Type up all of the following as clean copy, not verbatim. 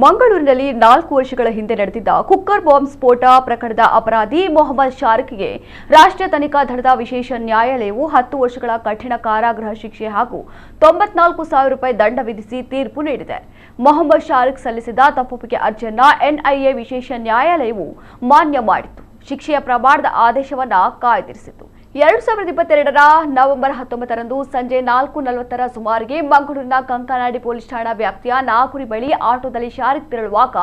ಮಂಗಳೂರಿನಲ್ಲಿ 4 ವರ್ಷಗಳ ಹಿಂದೆ ನಡೆದಿದ್ದ ಕುಕ್ಕರ್ ಬಾಂಬ್ ಸ್ಫೋಟ ಪ್ರಕರಣದ ಅಪರಾಧಿ ಮೊಹಮ್ಮದ್ ಶಾರಿಕ್ಗೆ ರಾಷ್ಟ್ರೀಯ ತನಿಖಾ ದಳದ ವಿಶೇಷ ನ್ಯಾಯಾಲಯವು 10 ವರ್ಷಗಳ ಕಠಿಣ ಕಾರಾಗೃಹ ಶಿಕ್ಷೆ ಹಾಗೂ 94,000 ರೂಪಾಯಿ ದಂಡ ವಿಧಿಸಿ ತೀರ್ಪು ನೀಡಿದೆ. ಮೊಹಮ್ಮದ್ ಶಾರಿಕ್ ಸಲ್ಲಿಸಿದ ತಪ್ಪೊಪ್ಪಿಗೆ ಅರ್ಜಿಯನ್ನು ಎನ್ಐಎ ವಿಶೇಷ ನ್ಯಾಯಾಲಯವು ಮಾನ್ಯ ಮಾಡಿತ್ತು. ಶಿಕ್ಷೆಯ ಪ್ರಮಾಣದ ಆದೇಶವನ್ನು ಕಾಯ್ದಿರಿಸಿತು. 2022ರ ನವೆಂಬರ್ 19ರಂದು ಸಂಜೆ 4:40ರ ಸುಮಾರಿಗೆ ಮಂಗಳೂರಿನ ಕಂಕನಾಡಿ ಪೊಲೀಸ್ ಠಾಣಾ ವ್ಯಾಪ್ತಿಯ ನಾಗುರಿ ಬಳಿ ಆಟೋದಲ್ಲಿ ಶಾರಿಕ್ ತೆರಳುವಾಗ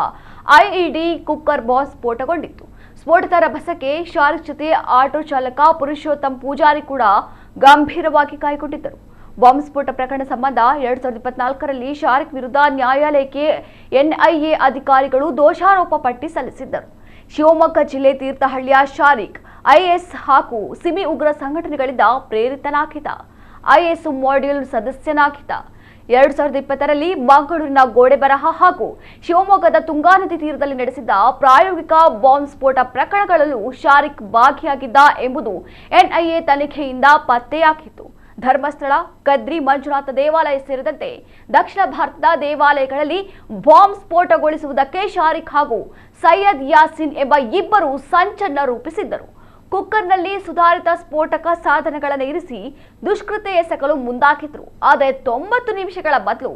ಐಇಡಿ ಕುಕ್ಕರ್ ಬಾಂಬ್ ಸ್ಫೋಟಗೊಂಡಿತ್ತು. ಸ್ಫೋಟದ ರಭಸಕ್ಕೆ ಶಾರಿಕ್ ಜೊತೆ ಆಟೋ ಚಾಲಕ ಪುರುಷೋತ್ತಮ್ ಪೂಜಾರಿ ಕೂಡ ಗಂಭೀರವಾಗಿ ಗಾಯಗೊಂಡಿದ್ದರು. ಬಾಂಬ್ ಸ್ಫೋಟ ಪ್ರಕರಣ ಸಂಬಂಧ 2024ರಲ್ಲಿ ಶಾರಿಕ್ ವಿರುದ್ಧ ನ್ಯಾಯಾಲಯಕ್ಕೆ ಎನ್ಐಎ ಅಧಿಕಾರಿಗಳು ದೋಷಾರೋಪ ಪಟ್ಟಿ ಸಲ್ಲಿಸಿದ್ದರು. ಶಿವಮೊಗ್ಗ ಜಿಲ್ಲೆ ತೀರ್ಥಹಳ್ಳಿಯ ಶಾರಿಕ್ ಐಎಸ್ ಹಾಗೂ ಸಿಮಿ ಉಗ್ರ ಸಂಘಟನೆಗಳಿಂದ ಪ್ರೇರಿತನಾಗಿದ್ದ. IS module ಸದಸ್ಯನಾಗಿದ್ದ. 2020ರಲ್ಲಿ ಮಂಗಳೂರಿನ ಗೋಡೆಬರಹ ಹಾಗೂ ಶಿವಮೊಗ್ಗದ ತುಂಗಾ ನದಿ ತೀರದಲ್ಲಿ ನಡೆಸಿದ್ದ ಪ್ರಾಯೋಗಿಕ ಬಾಂಬ್ ಸ್ಫೋಟ ಪ್ರಕರಣಗಳಲ್ಲೂ ಶಾರಿಕ್ ಭಾಗಿಯಾಗಿದ್ದ ಎಂಬುದು ಎನ್ಐಎ ತನಿಖೆಯಿಂದ ಪತ್ತೆಯಾಗಿತ್ತು. ಧರ್ಮಸ್ಥಳ, ಕದ್ರಿ ಮಂಜುನಾಥ ದೇವಾಲಯ ಸೇರಿದಂತೆ ದಕ್ಷಿಣ ಭಾರತದ ದೇವಾಲಯಗಳಲ್ಲಿ ಬಾಂಬ್ ಸ್ಫೋಟಗೊಳಿಸುವುದಕ್ಕೆ ಶಾರಿಕ್ ಹಾಗೂ ಸೈಯದ್ ಯಾಸಿನ್ ಎಂಬ ಇಬ್ಬರು ಸಂಚನ್ನು ರೂಪಿಸಿದ್ದರು. ಕುಕ್ಕರ್ನಲ್ಲಿ ಸುಧಾರಿತ ಸ್ಫೋಟಕ ಸಾಧನಗಳನ್ನು ಇರಿಸಿ ದುಷ್ಕೃತ್ಯ ಎಸಗಲು ಮುಂದಾಗಿದ್ರು. ಆದರೆ 90 ನಿಮಿಷಗಳ ಬದಲು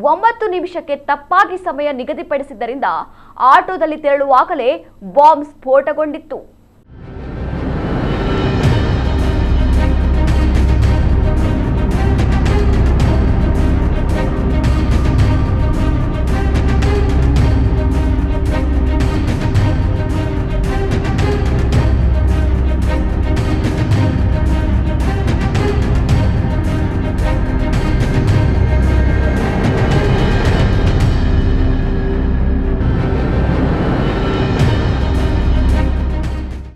9 ನಿಮಿಷಕ್ಕೆ ತಪ್ಪಾಗಿ ಸಮಯ ನಿಗದಿಪಡಿಸಿದ್ದರಿಂದ ಆಟೋದಲ್ಲಿ ತೆರಳುವಾಗಲೇ ಬಾಂಬ್ ಸ್ಫೋಟಗೊಂಡಿತ್ತು.